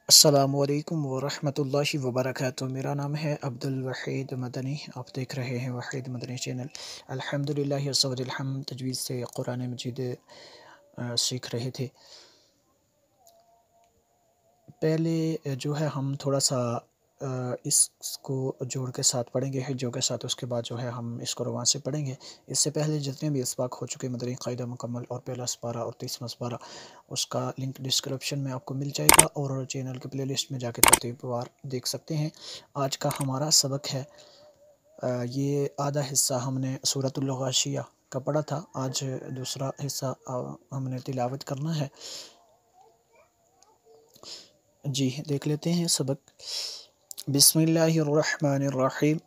السلام علیکم ورحمۃ اللہ وبرکاتہ۔ میرا نام ہے عبدالوحید مدنی، آپ دیکھ رہے ہیں وحید مدنی چینل۔ الحمدللہ صبر الحمد تجوید سے قرآن مجید سیکھ رہے تھے۔ پہلے جو ہے ہم تھوڑا سا اس کو جوڑ کے ساتھ پڑھیں گے، جو کے ساتھ، اس کے بعد جو ہے ہم اس کو رواں سے پڑھیں گے۔ اس سے پہلے جتنے بھی اسباق ہو چکے مدنی قاعدہ مکمل اور پہلا سپارہ اور 30واں سپارہ، اس کا لنک ڈسکرپشن میں آپ کو مل جائے گا، اور چینل کے پلے لسٹ میں جا کے ترتیب وار دیکھ سکتے ہیں۔ آج کا ہمارا سبق ہے، یہ آدھا حصہ ہم نے سورۃ الغاشیہ کا پڑھا تھا، آج دوسرا حصہ ہم نے تلاوت کرنا ہے۔ جی دیکھ لیتے ہیں سبق۔ بسم اللہ الرحمن الرحیم۔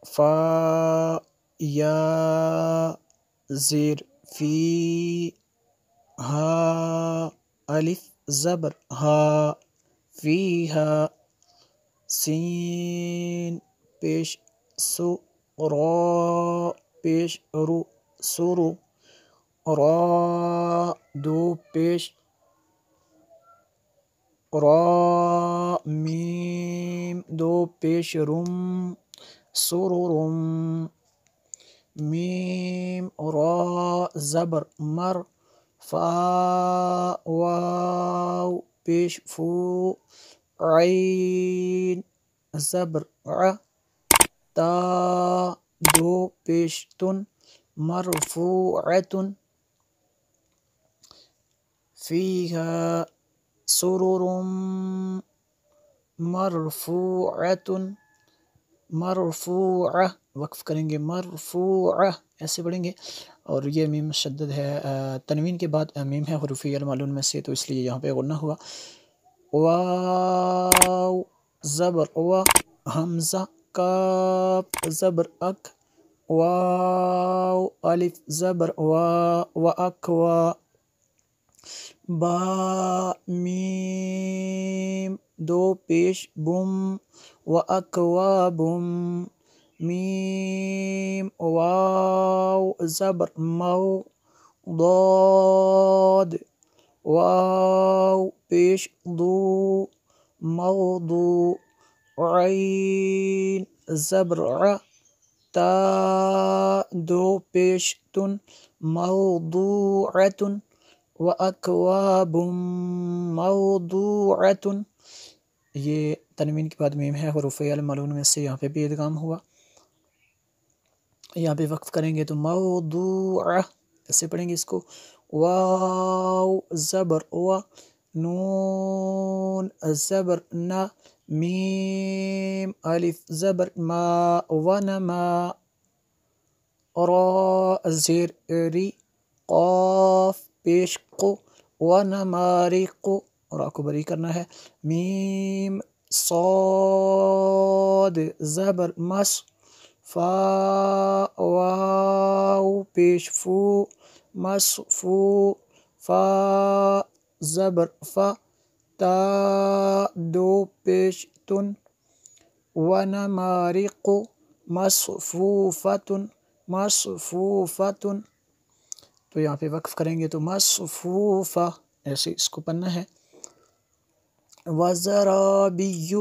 فا یا زیر فی، ہا الف زبر ہا، فیہا سین پیش سو، را پیش رو سرو، را دو پیش را، میم دو پیش رم سررم، میم را زبر مر، فا واو پیش فو، عین زبر ع، تا دو پیش تن مرفوعۃ، فیہا سرر مرفوعۃ، مرفوعہ وقف کریں گے، مرفوعہ ایسے پڑھیں گے، اور یہ میم مشدد ہے، تنوین کے بعد میم ہے حروف المعلوم میں سے، تو اس لیے یہاں پہ غنہ ہوا۔ واو زبر وا، حمزہ کاف زبر اک، واو الف زبر وا، واکوا، با میم دو پیش بم، واکوابم، میم واو زبر مو، ضاد واو پیش ضو، موضوع، عین زبر ع، تا دو پیش تن موضوعۃ، واکواب موضوعۃ، یہ تنوین کے بعد میم ہے حروف المعلوم میں سے، یہاں پہ بھی ادغام ہوا۔ یہاں پہ وقف کریں گے تو موضوعہ ایسے پڑھیں گے اس کو۔ واو زبر وا، نون زبر نا، میم الف زبر ما، ونما، را زیر ری، قاف پیش قو، ونمارق، را کو بری کرنا ہے، میم صاد زبر مس، فا واو پیش فو، مصفو، فا زبر فا، تا دو پیش تن ونمارق، مصفوفۃ، مصفوفۃ، تو یہاں پہ وقف کریں گے تو مصفوفہ ایسے اس کو پڑھنا ہے۔ وزرابی،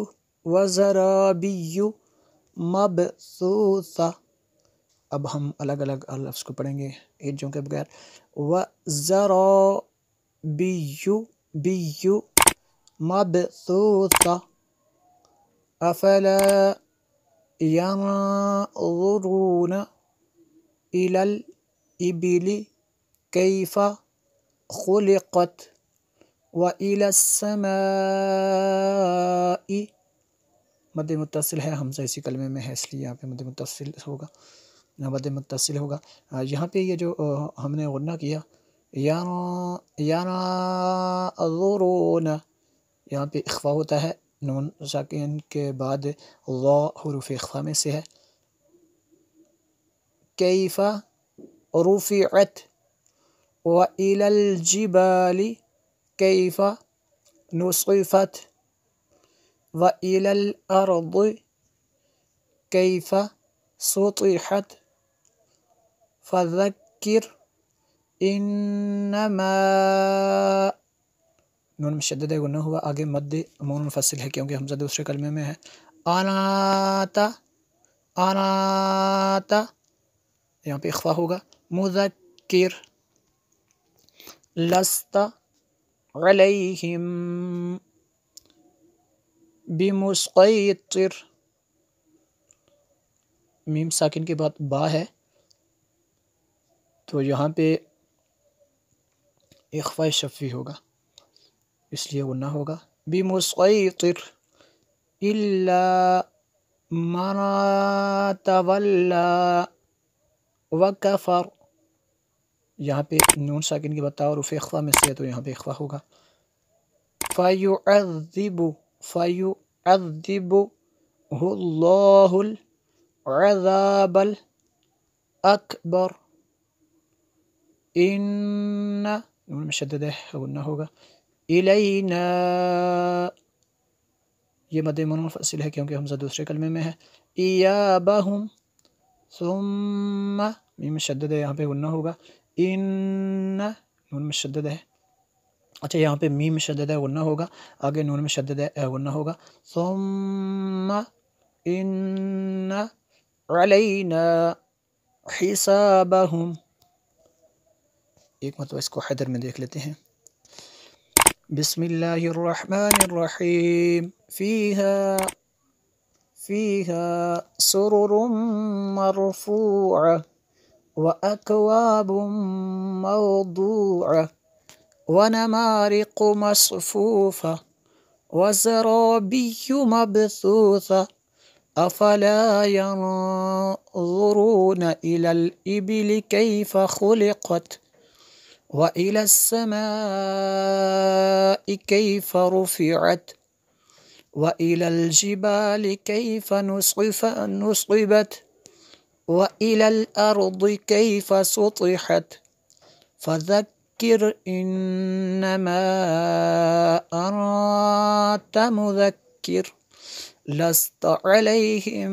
وزرابی مبثوثہ، اب ہم الگ الگ لفظ کو پڑھیں گے ایجوں کے بغیر۔ وزرابی بی مبثوثہ، افلا ينظرون إلى الإبل كيف خلقت وإلى السماء، مد متصل ہے، حمزہ اسی کلمے میں ہے اس لیے یہاں پہ مد متصل ہوگا، مد متصل ہوگا۔ یہاں پہ یہ جو ہم نے غنہ کیا، ينظرون، یہاں پہ اخفا ہوتا ہے، نون ساکن کے بعد ضا حروف اخفا میں سے ہے۔ کیف رفعت، وإلى الجبال كيف نصفت، وإلى الأرض كيف سطحت، فذكر إنما نون مشدد ہے غنہ ہوا، آگے مد منفصل ہے کیونکہ حمزہ دوسرے کلمے میں ہے. آناتا، آناتا یہاں پہ اخفا ہوگا. مذکر، لست علیہم بمسیطر، میم ساکن کے بعد با ہے تو یہاں پہ اخفاء شفوی ہوگا، اس لیے غنہ ہوگا. بمسیطر الا من تولی وکفر، یہاں پہ نون ساکن کے بعد تا اور اخفا میں سے ہے تو یہاں پہ اخفا ہوگا. فَيُعَذِّبُهُ اللَّهُ الْعَذَابَ الْأَكْبَرَ، ان نون مشدد ہے غنہ ہوگا. الینا، یہ مد منفصل ہے کیونکہ حمزہ دوسرے کلمے میں ہے. ایابہم، ثم میم مشدد ہے یہاں پہ غنہ ہوگا. ان نون مشدد ہے، اچھا یہاں پہ میم مشدد ہے غنہ ہوگا، آگے نون مشدد ہے غنہ ہوگا. ثم ان علینا حسابہم، ایک مرتبہ اس کو حیدر میں دیکھ لیتے ہیں. بسم اللہ الرحمن الرحیم. فیہا سرر مرفوعہ وأكواب موضوعة ونمارق مصفوفة وزرابي مبثوثة أفلا ينظرون إلى الإبل كيف خلقت وإلى السماء كيف رفعت وإلى الجبال كيف نصبت وإلى الأرض كيف سطحت فذكر إنما أنت مذكر لست عليهم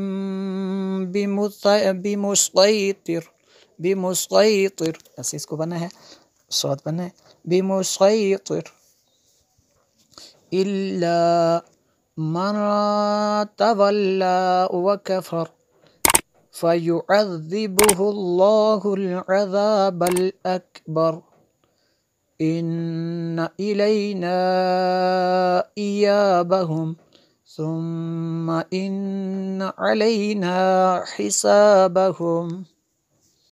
بمسيطر، ایسے اس کو بنا ہے، صوت بنا ہے. بمسيطر إلا من تولى وكفر فيعذبه الله العذاب الأكبر إن إلينا إيابهم ثم إن علينا حسابهم.